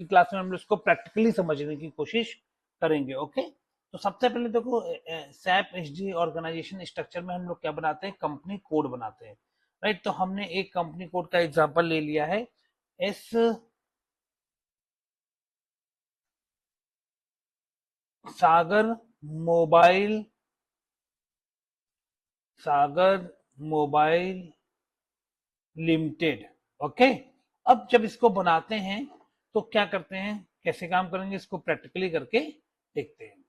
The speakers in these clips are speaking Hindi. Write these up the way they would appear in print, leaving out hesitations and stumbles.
क्लास में हम लोग इसको प्रैक्टिकली समझने की कोशिश करेंगे। ओके, तो सबसे पहले देखो सैप एचडी ऑर्गेनाइजेशन स्ट्रक्चर में हम लोग क्या बनाते हैं, कंपनी कोड बनाते हैं, राइट। तो हमने एक कंपनी कोड का एग्जांपल ले लिया है, एस सागर मोबाइल, सागर मोबाइल लिमिटेड। ओके, अब जब इसको बनाते हैं तो क्या करते हैं, कैसे काम करेंगे इसको प्रैक्टिकली करके देखते हैं।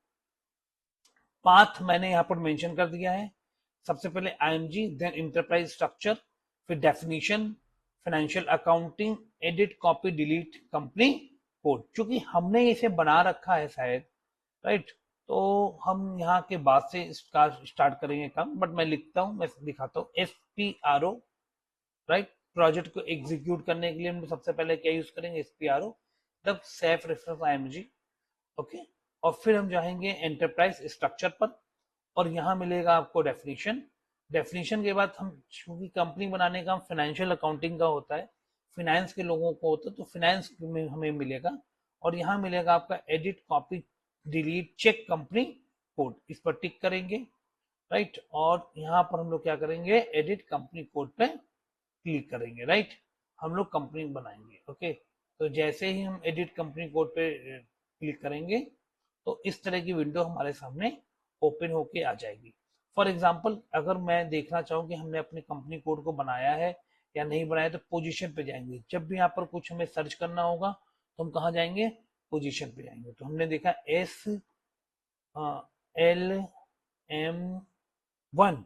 पाथ मैंने यहाँ पर मेंशन कर दिया है। सबसे पहले आईएमजी, देन इंटरप्राइज स्ट्रक्चर, फिर definition, financial accounting, edit copy delete company code. चूंकि हमने इसे बना रखा है शायद, राइट, तो हम यहाँ के बाद से इसका स्टार्ट करेंगे काम, बट मैं लिखता हूँ, मैं दिखाता हूँ। SPRO, राइट, प्रोजेक्ट को एग्जीक्यूट करने के लिए हम सबसे पहले क्या यूज करेंगे, SPRO, तब सेफ रेफरेंस IMG। ओके, और फिर हम जाएंगे एंटरप्राइज स्ट्रक्चर पर, और यहाँ मिलेगा आपको डेफिनेशन। डेफिनेशन के बाद हम, क्योंकि कंपनी बनाने का फाइनेंशियल अकाउंटिंग का होता है, फिनेंस के लोगों को होता है, तो फिनेंस में हमें मिलेगा। और यहाँ मिलेगा आपका edit copy delete check company code, इस पर टिक करेंगे, राइट। और यहाँ पर हम लोग क्या करेंगे, एडिट कंपनी कोड पे क्लिक करेंगे, राइट। हम लोग कंपनी बनाएंगे। ओके, तो जैसे ही हम एडिट कंपनी कोड पे क्लिक करेंगे तो इस तरह की विंडो हमारे सामने ओपन होके आ जाएगी। फॉर एग्जाम्पल, अगर मैं देखना चाहूँ कि हमने अपनी कंपनी कोड को बनाया है या नहीं बनाया, तो पोजीशन पे जाएंगे। जब भी यहाँ पर कुछ हमें सर्च करना होगा तो हम कहाँ जाएंगे, पोजीशन पे जाएंगे। तो हमने देखा SLM1,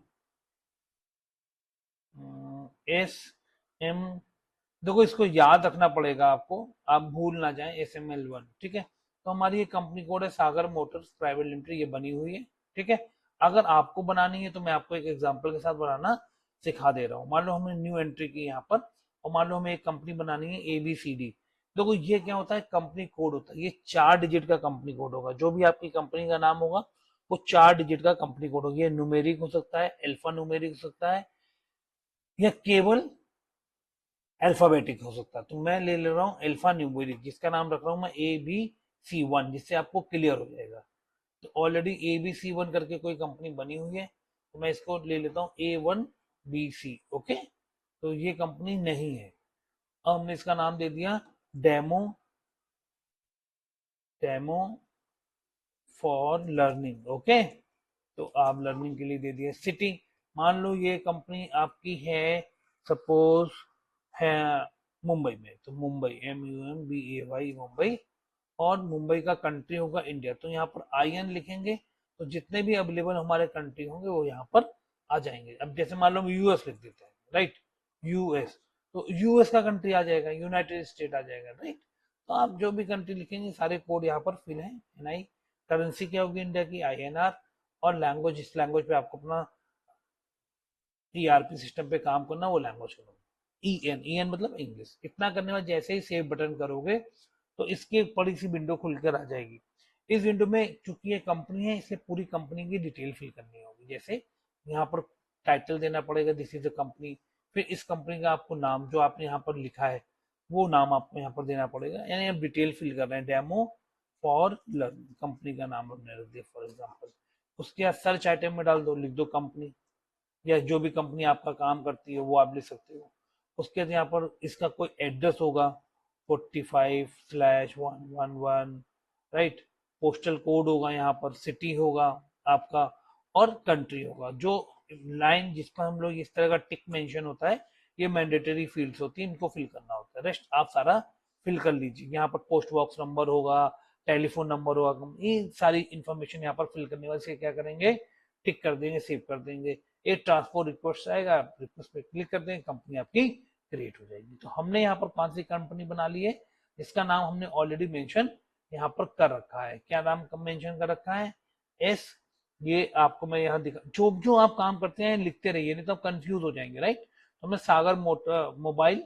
SM, देखो इसको याद रखना पड़ेगा आपको, आप भूल ना जाएं, SML1, ठीक है। तो हमारी ये कंपनी कोड है, सागर मोटर्स प्राइवेट लिमिटेड, ये बनी हुई है, ठीक है। अगर आपको बनानी है तो मैं आपको एक एग्जांपल के साथ बनाना सिखा दे रहा हूँ। मान लो हमने न्यू एंट्री की यहाँ पर, और मान लो हमें एक कंपनी बनानी है ABCD। देखो ये क्या होता है, कंपनी कोड होता है, ये 4 डिजिट का कंपनी कोड होगा। जो भी आपकी कंपनी का नाम होगा वो 4 डिजिट का कंपनी कोड होगा। ये न्यूमेरिक हो सकता है, अल्फा न्यूमेरिक हो सकता है, या केवल अल्फाबेटिक हो सकता है। तो मैं ले रहा हूँ अल्फा न्यूमेरिक, जिसका नाम रख रहा हूँ मैं ABC1, जिससे आपको क्लियर हो जाएगा। तो ऑलरेडी ABC1 करके कोई कंपनी बनी हुई है, तो मैं इसको ले लेता हूँ A1BC। ओके, तो ये कंपनी नहीं है। अब हमने इसका नाम दे दिया demo, demo for learning. Okay, तो आप लर्निंग के लिए दे दिए सिटी। मान लो ये कंपनी आपकी है, सपोज है मुंबई में, तो मुंबई, MUMBAY, मुंबई। और मुंबई का कंट्री होगा इंडिया, तो यहाँ पर IN लिखेंगे, तो जितने भी अवेलेबल हमारे कंट्री होंगे वो यहाँ पर आ जाएंगे। अब जैसे मान लो हम US लिख देते हैं, राइट, US, तो US का कंट्री आ जाएगा, यूनाइटेड स्टेट आ जाएगा, राइट। तो आप जो भी कंट्री लिखेंगे सारे कोड यहाँ पर फिल है। NI, करेंसी क्या होगी इंडिया की, INR, और लैंग्वेज, इस लैंग्वेज पे आपको अपना ERP सिस्टम पे काम करना, वो लैंग्वेज करो, EN मतलब इंग्लिश। इतना करने में जैसे ही सेव बटन करोगे तो इसकी एक बड़ी सी विंडो खुलकर आ जाएगी। इस विंडो में चूंकि ये कंपनी है, इसलिए पूरी कंपनी की डिटेल फिल करनी होगी। जैसे यहाँ पर टाइटल देना पड़ेगा, दिस इज द कंपनी। फिर इस कंपनी का आपको नाम, जो आपने यहाँ पर लिखा है वो नाम आपको यहाँ पर देना पड़ेगा। यानी आप डिटेल फिल कर रहे हैं, डेमो फॉर लर्निंग, कंपनी का नाम हमने रख दिया फॉर एग्जाम्पल। उसके बाद सर्च आइटम में डाल दो, लिख दो कंपनी, या जो भी कंपनी आपका काम करती है वो आप लिख सकते हो। उसके बाद यहाँ पर इसका कोई एड्रेस होगा, 45/111, राइट। पोस्टल कोड होगा, यहाँ पर सिटी होगा आपका, और कंट्री होगा। जो लाइन जिस पर हम लोग इस तरह का टिक मेंशन होता है, ये मैंडेटरी फील्ड्स होती है, इनको फिल करना होता है। रेस्ट आप सारा फिल कर लीजिए। यहाँ पर पोस्ट बॉक्स नंबर होगा, टेलीफोन नंबर होगा, ये सारी इंफॉर्मेशन यहाँ पर फिल करने वाले से क्या करेंगे, टिक कर देंगे, सेव कर देंगे। एक ट्रांसपोर्ट रिक्वेस्ट आएगा, रिक्वेस्ट पे क्लिक कर देंगे, कंपनी आपकी क्रिएट हो जाएगी। तो हमने यहाँ पर कौन सी कंपनी बना ली है, इसका नाम हमने ऑलरेडी मेंशन यहाँ पर कर रखा है। क्या नाम मेंशन कर रखा है, एस, ये आपको मैं यहाँ दिखा, जो जो आप काम करते हैं लिखते रहिए, नहीं तो आप कंफ्यूज हो जाएंगे, राइट। तो हमने सागर मोटर मोबाइल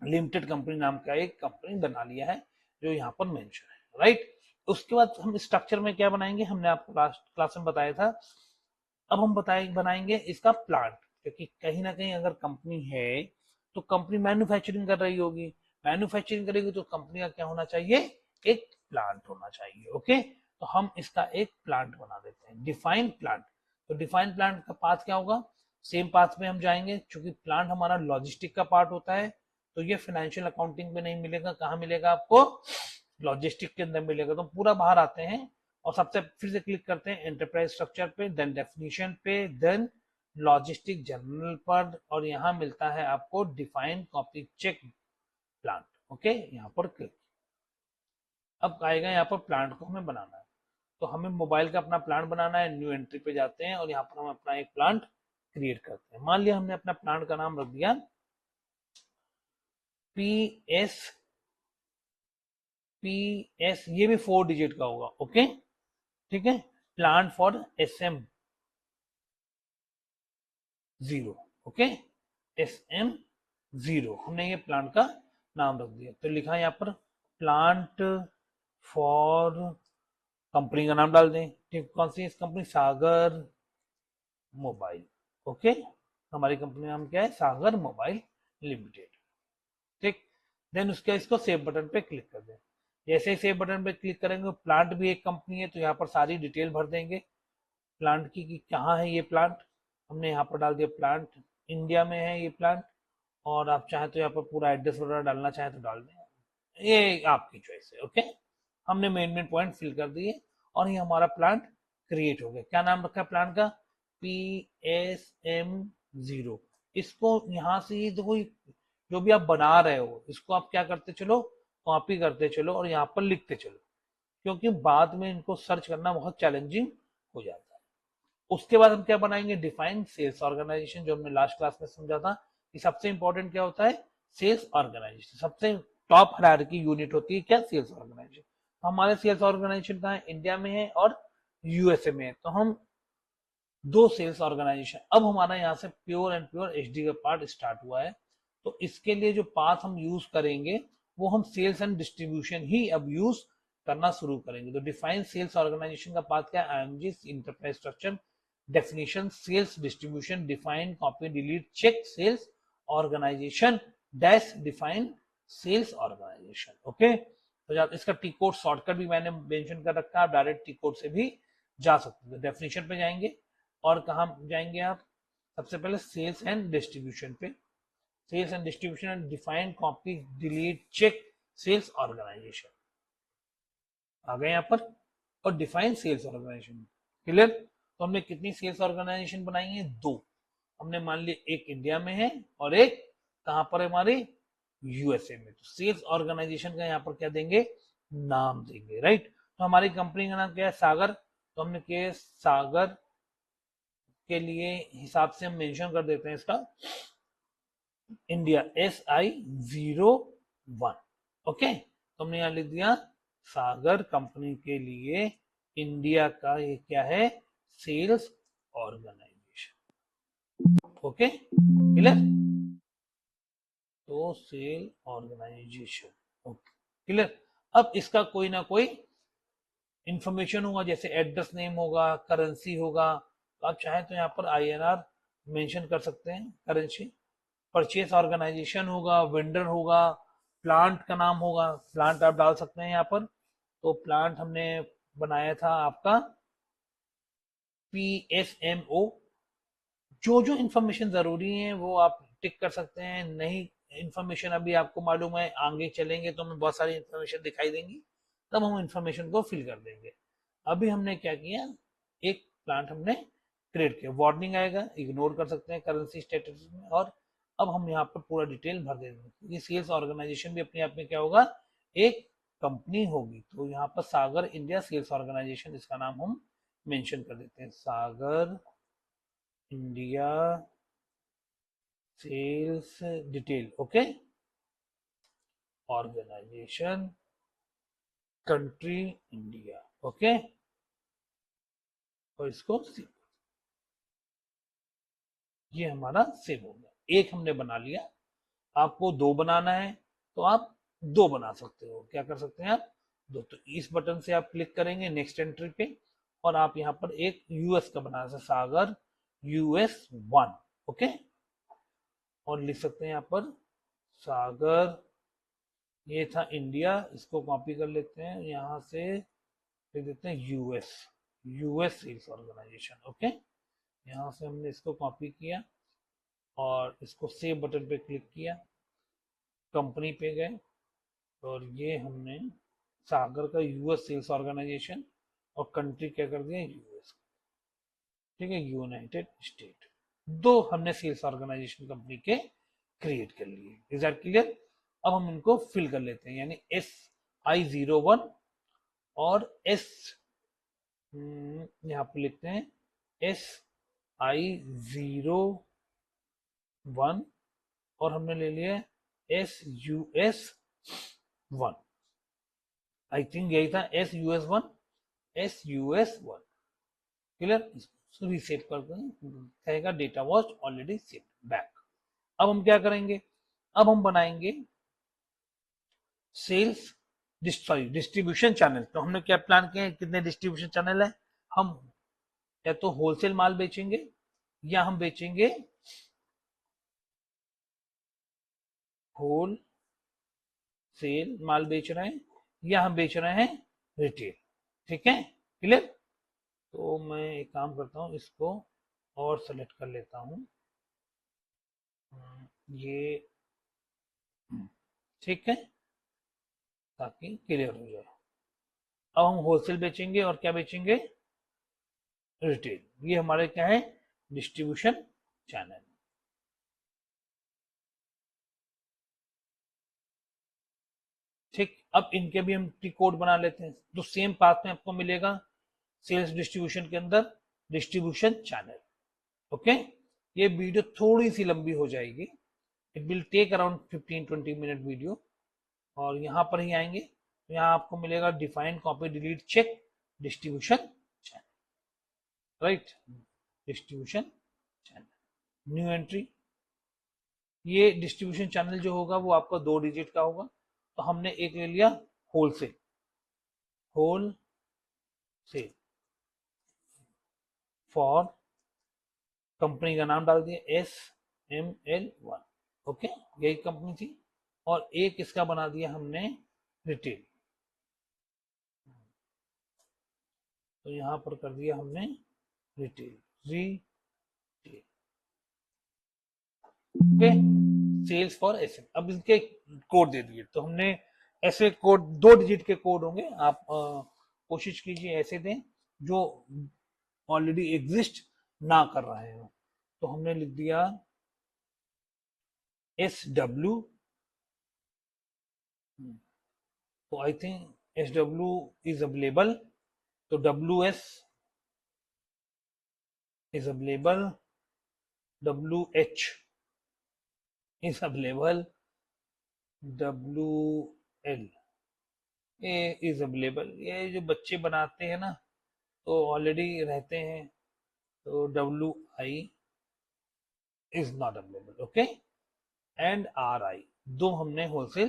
लिमिटेड कंपनी नाम का एक कंपनी बना लिया है, जो यहाँ पर मेंशन है, राइट। उसके बाद हम स्ट्रक्चर में क्या बनाएंगे, हमने आपको लास्ट क्लास में बताया था। अब हम बनाएंगे इसका प्लांट, क्योंकि कहीं ना कहीं अगर कंपनी है तो कंपनी मैन्युफैक्चरिंग कर रही होगी। मैन्युफैक्चरिंग करेगी तो कंपनी का क्या होना चाहिए, एक प्लांट होना चाहिए। ओके, तो हम इसका एक प्लांट बना देते हैं, डिफाइन प्लांट। तो डिफाइन प्लांट का पाथ क्या होगा, सेम पाथ में हम जाएंगे, क्योंकि प्लांट हमारा लॉजिस्टिक का पार्ट होता है, तो ये फाइनेंशियल अकाउंटिंग में नहीं मिलेगा। कहाँ मिलेगा आपको, लॉजिस्टिक के अंदर मिलेगा। तो पूरा बाहर आते हैं और सबसे फिर से क्लिक करते हैं एंटरप्राइज स्ट्रक्चर पे, देन डेफिनेशन पे, देन लॉजिस्टिक जनरल पर, और यहाँ मिलता है आपको define copy check plant. Okay, यहाँ पर क्लिक। अब आएगा यहाँ पर प्लांट को हमें बनाना है, तो हमें मोबाइल का अपना प्लांट बनाना है। न्यू एंट्री पे जाते हैं और यहाँ पर हम अपना एक प्लांट क्रिएट करते हैं। मान लिया हमने अपना प्लांट का नाम रख दिया PS, ये भी 4 डिजिट का होगा। ओके, ठीक है, plant for SM0। Okay, SM0 हमने ये प्लांट का नाम रख दिया। तो लिखा यहाँ पर प्लांट फॉर, कंपनी का नाम डाल दें, ठीक, कौन सी कंपनी, सागर मोबाइल। ओके, हमारी कंपनी नाम क्या है, सागर मोबाइल लिमिटेड। ठीक, देन उसके इसको सेव बटन पे क्लिक कर दें। जैसे ही सेव बटन पे क्लिक करेंगे, प्लांट भी एक कंपनी है तो यहाँ पर सारी डिटेल भर देंगे प्लांट की कि कहाँ है ये प्लांट। हमने यहाँ पर डाल दिया प्लांट इंडिया में है ये प्लांट, और आप चाहें तो यहाँ पर पूरा एड्रेस वगैरह डालना चाहें तो डाल दें, ये आपकी चॉइस है। ओके, हमने मेन पॉइंट फिल कर दिए और ये हमारा प्लांट क्रिएट हो गया। क्या नाम रखा है प्लांट का, PSM0। इसको यहाँ से ये देखो, जो भी आप बना रहे हो इसको आप क्या करते चलो, कॉपी करते चलो और यहाँ पर लिखते चलो, क्योंकि बाद में इनको सर्च करना बहुत चैलेंजिंग हो जाता है। उसके बाद हम क्या बनाएंगे, डिफाइन सेल्स ऑर्गेनाइजेशन, जो हमने लास्ट क्लास में समझा था कि सबसे इंपॉर्टेंट क्या होता है, सेल्स ऑर्गेनाइजेशन। सबसे टॉप हायरार्की यूनिट होती है क्या, सेल्स ऑर्गेनाइजेशन। तो हमारे सेल्स ऑर्गेनाइजेशन कहाँ है, इंडिया में है और यूएसए में है। तो हम दो सेल्स ऑर्गेनाइजेशन, अब हमारा यहाँ से प्योर एंड प्योर एचडी का पार्ट स्टार्ट हुआ है। तो इसके लिए जो पाथ हम यूज करेंगे वो हम सेल्स एंड डिस्ट्रीब्यूशन ही अब यूज करना शुरू करेंगे। तो डिफाइन सेल्स ऑर्गेनाइजेशन का पाथ क्या है, IMG enterprise structure, definition sales distribution, define copy delete check sales organisation dash define sales organisation. Okay, तो इसका टी कोड शॉर्टकट भी मैंने मेंशन कर रखा है, आप डायरेक्ट टी कोड से भी जा सकते हैं। डेफिनेशन पे जाएंगे और कहाँ जाएंगे आप, सबसे पहले सेल्स एंड डिस्ट्रीब्यूशन पे, sales and distribution and define copy delete check sales organisation आ गए यहाँ पर, और डिफाइन सेल्स ऑर्गेनाइजेशन। क्लियर, तो हमने कितनी सेल्स ऑर्गेनाइजेशन बनाई है, दो। हमने मान लिया एक इंडिया में है और एक कहां पर है, हमारे यूएसए में। तो सेल्स ऑर्गेनाइजेशन का यहाँ पर क्या देंगे, नाम देंगे, राइट। तो हमारी कंपनी का नाम क्या है, सागर। तो हमने किया सागर के लिए हिसाब से हम मेंशन कर देते हैं इसका इंडिया SI01। ओके, तो हमने यहाँ लिख दिया सागर कंपनी के लिए इंडिया का ये क्या है, सेल्स ऑर्गेनाइजेशन। ओके, क्लियर, तो सेल ऑर्गेनाइजेशन। Okay, clear. अब इसका कोई ना कोई इंफॉर्मेशन होगा, जैसे एड्रेस नेम होगा, करेंसी होगा। तो आप चाहें तो यहाँ पर INR मेंशन कर सकते हैं करेंसी। परचेस ऑर्गेनाइजेशन होगा, वेंडर होगा, प्लांट का नाम होगा, प्लांट आप डाल सकते हैं यहाँ पर। तो प्लांट हमने बनाया था आपका PSMO। जो जो इंफॉर्मेशन जरूरी है वो आप टिक कर सकते हैं, नहीं इंफॉर्मेशन अभी आपको मालूम है, आगे चलेंगे तो हमें बहुत सारी इंफॉर्मेशन दिखाई देंगी, तब हम इंफॉर्मेशन को फिल कर देंगे। अभी हमने क्या किया, एक प्लांट हमने क्रिएट किया, वार्निंग आएगा, इग्नोर कर सकते हैं करेंसी स्टेटस में। और अब हम यहाँ पर पूरा डिटेल भर देंगे। ये सेल्स ऑर्गेनाइजेशन भी अपने आप में क्या होगा, एक कंपनी होगी। तो यहाँ पर सागर इंडिया सेल्स ऑर्गेनाइजेशन, इसका नाम हम मेंशन कर देते हैं, Sagar India sales detail. Okay, organisation country India. Okay, और इसको सेव, ये हमारा सेव हो गया। एक हमने बना लिया, आपको दो बनाना है तो आप दो बना सकते हो। क्या कर सकते हैं आप, दो। तो इस बटन से आप क्लिक करेंगे नेक्स्ट एंट्री पे, और आप यहाँ पर एक यूएस का बना सकते, सागर US1। ओके, और लिख सकते हैं यहाँ पर सागर ये था इंडिया, इसको कॉपी कर लेते हैं, यहाँ से लिख देते हैं US, US sales organisation. Okay, यहाँ से हमने इसको कॉपी किया और इसको सेव बटन पे क्लिक किया, कंपनी पे गए और ये हमने सागर का यूएस सेल्स ऑर्गेनाइजेशन और कंट्री क्या कर दिया, यूएस, ठीक है, यूनाइटेड स्टेट। दो हमने सेल्स ऑर्गेनाइजेशन कंपनी के क्रिएट कर लिए। Is that clear? अब हम इनको फिल कर लेते हैं, यानी SI01 और S, यहाँ पे लिखते हैं SI01 और हमने ले लिया SUS1। आई थिंक यही था, SUS1। क्लियर? इसको रीसेव कर कहेगा data was already save back. अब हम क्या करेंगे, अब हम बनाएंगे सेल्स डिस्ट्रीब्यूशन चैनल। तो हमने क्या प्लान किया है, कितने डिस्ट्रीब्यूशन चैनल है, हम या तो होलसेल माल बेचेंगे या हम बेचेंगे होल सेल माल बेच रहे हैं या हम बेच रहे हैं रिटेल। ठीक है, क्लियर? तो मैं एक काम करता हूं, इसको और सेलेक्ट कर लेता हूं, ये ठीक है, ताकि क्लियर हो जाए। अब हम होलसेल बेचेंगे और क्या बेचेंगे, रिटेल। ये हमारे क्या है, डिस्ट्रीब्यूशन चैनल। ठीक, अब इनके भी हम कोड बना लेते हैं, तो सेम पाथ में आपको मिलेगा सेल्स डिस्ट्रीब्यूशन के अंदर डिस्ट्रीब्यूशन चैनल। ओके, ये वीडियो थोड़ी सी लंबी हो जाएगी, it will take around 15-20 minute video. और यहाँ पर ही आएंगे तो यहाँ आपको मिलेगा define copy delete check distribution channel, right, distribution channel, new entry. ये डिस्ट्रीब्यूशन चैनल जो होगा वो आपका 2 डिजिट का होगा। तो हमने एक ले लिया होलसेल, होलसेल फॉर, कंपनी का नाम डाल दिया SML1। ओके, यही कंपनी थी। और एक इसका बना दिया हमने रिटेल, तो यहां पर कर दिया हमने retail, retail. Okay, sales for SM। अब इनके कोड दे दिए, तो हमने ऐसे कोड 2 डिजिट के कोड होंगे, आप कोशिश कीजिए ऐसे दें जो ऑलरेडी एग्जिस्ट ना कर रहे हो। तो हमने लिख दिया SW, तो I think SW is available, तो WS is available, WH is available, WL is available। ये जो बच्चे बनाते हैं ना तो ऑलरेडी रहते हैं, तो WI is not available। Okay, and RI, दो हमने होलसेल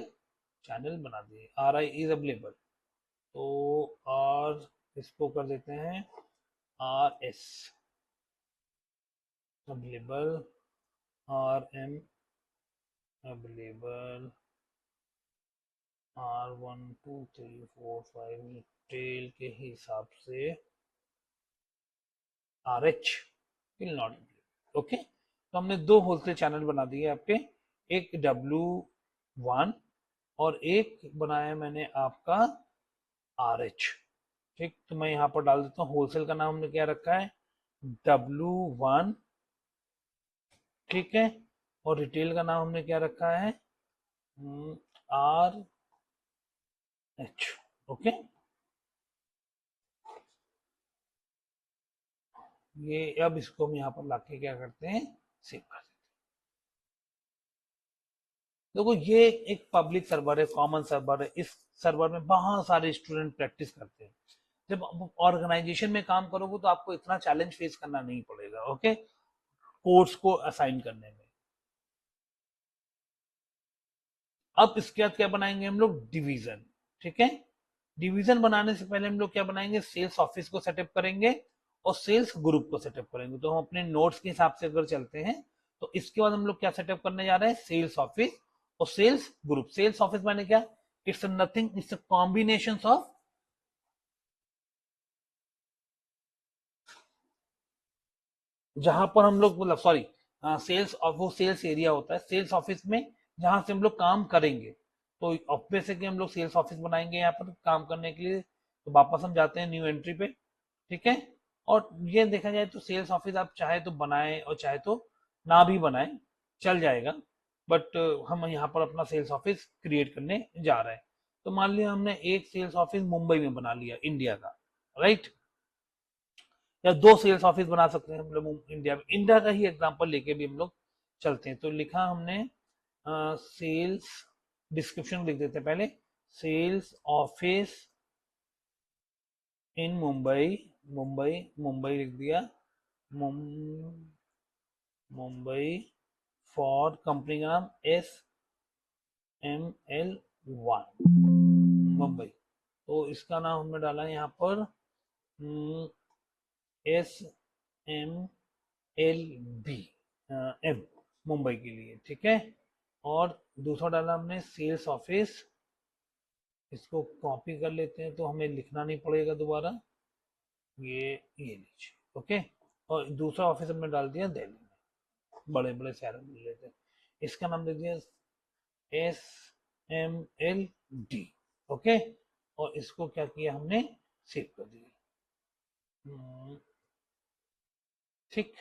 चैनल बना दिए, RI is available। तो और इसको कर देते हैं RS available, RM available, R1 2 3 4 5 retail के हिसाब से RH विल नॉट। ओके, तो हमने 2 होलसेल चैनल बना दिए आपके, एक W1 और एक बनाया मैंने आपका RH। ठीक, तो मैं यहाँ पर डाल देता हूँ, होलसेल का नाम हमने क्या रखा है, W1, ठीक है, और रिटेल का नाम हमने क्या रखा है, RH। ओके, ये अब इसको हम यहाँ पर लाके क्या करते हैं, सेव कर देते हैं। देखो ये एक पब्लिक सर्वर है, कॉमन सर्वर है, इस सर्वर में बहुत सारे स्टूडेंट प्रैक्टिस करते हैं। जब ऑर्गेनाइजेशन में काम करोगे तो आपको इतना चैलेंज फेस करना नहीं पड़ेगा, ओके, कोर्स को असाइन करने में। अब इसके बाद क्या बनाएंगे हम लोग, डिवीजन। ठीक है, डिवीजन बनाने से पहले हम लोग क्या बनाएंगे, सेल्स ऑफिस को सेटअप करेंगे और सेल्स ग्रुप को सेटअप करेंगे। तो हम अपने नोट्स के हिसाब से अगर चलते हैं तो इसके बाद हम लोग क्या सेटअप करने जा रहे हैं, सेल्स ऑफिस और सेल्स ग्रुप। सेल्स ऑफिस माने क्या, it's nothing, it's a combination of जहां पर हम लोग मतलब सॉरी सेल्स ऑफ वो सेल्स एरिया होता है सेल्स ऑफिस में जहां से हम लोग काम करेंगे। तो ऑब्वियस है कि हम लोग सेल्स ऑफिस बनाएंगे यहाँ पर काम करने के लिए। तो वापस हम जाते हैं न्यू एंट्री पे, ठीक है। और ये देखा जाए तो सेल्स ऑफिस आप चाहे तो बनाए और चाहे तो ना भी बनाए, चल जाएगा। बट हम यहाँ पर अपना सेल्स ऑफिस क्रिएट करने जा रहे हैं। तो मान लिया हमने एक सेल्स ऑफिस मुंबई में बना लिया इंडिया का, राइट। या दो सेल्स ऑफिस बना सकते हैं हम लोग इंडिया में। इंडिया का ही एग्जांपल लेके भी हम लोग चलते हैं। तो लिखा हमने सेल्स, डिस्क्रिप्शन लिख देते हैं पहले, sales office in Mumbai, Mumbai Mumbai लिख दिया, मुंबई फॉर कंपनी का नाम SML1 मुंबई। तो इसका नाम हमने डाला है यहाँ पर SMLB M मुंबई के लिए, ठीक है। और दूसरा डाला हमने सेल्स ऑफिस, इसको कॉपी कर लेते हैं तो हमें लिखना नहीं पड़ेगा दोबारा, ये लीजिए, ओके। और दूसरा ऑफिस हमने डाल दिया दिल्ली में, बड़े बड़े शहरों में लेते हैं। इसका नाम दे दिया SMLD, ओके। और इसको क्या किया हमने, सेव कर दिया, ठीक।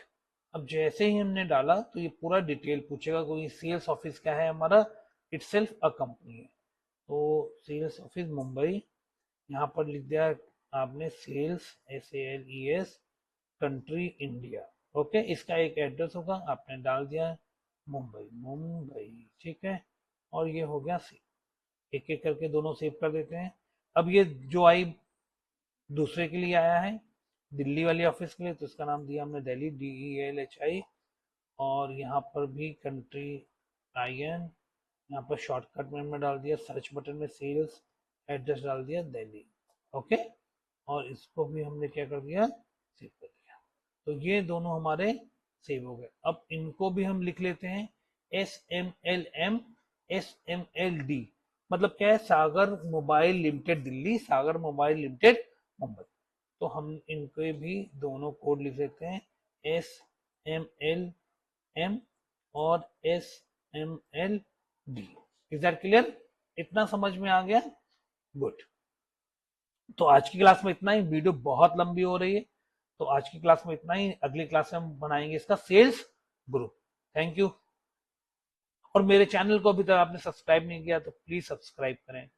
अब जैसे ही हमने डाला तो ये पूरा डिटेल पूछेगा, कोई सेल्स ऑफिस क्या है हमारा, इटसेल्फ अ कंपनी है। तो सेल्स ऑफिस मुंबई, यहाँ पर लिख दिया आपने sales SALES country India, okay. इसका एक एड्रेस होगा, आपने डाल दिया मुंबई, मुंबई, ठीक है। और ये हो गया सेव। एक एक करके दोनों सेव कर देते हैं। अब ये जो आई दूसरे के लिए आया है दिल्ली वाली ऑफिस के लिए, तो इसका नाम दिया हमने दिल्ली, DELHI। और यहाँ पर भी कंट्री IN, यहाँ पर शॉर्टकट में हमने डाल दिया सर्च बटन में सेल्स, एड्रेस डाल दिया दिल्ली, ओके। और इसको भी हमने क्या कर दिया, सेव कर दिया। तो ये दोनों हमारे सेव हो गए। अब इनको भी हम लिख लेते हैं SMLM SMLD, मतलब क्या है, सागर मोबाइल लिमिटेड दिल्ली, सागर मोबाइल लिमिटेड मुंबई। तो हम इनके भी दोनों कोड लिख लेते हैं SMLM और SMLD। Is that clear? इतना समझ में आ गया? गुड। तो आज की क्लास में इतना ही, वीडियो बहुत लंबी हो रही है। तो आज की क्लास में इतना ही, अगली क्लास में हम बनाएंगे इसका सेल्स ग्रुप। Thank you. और मेरे चैनल को अभी तक आपने सब्सक्राइब नहीं किया तो प्लीज सब्सक्राइब करें।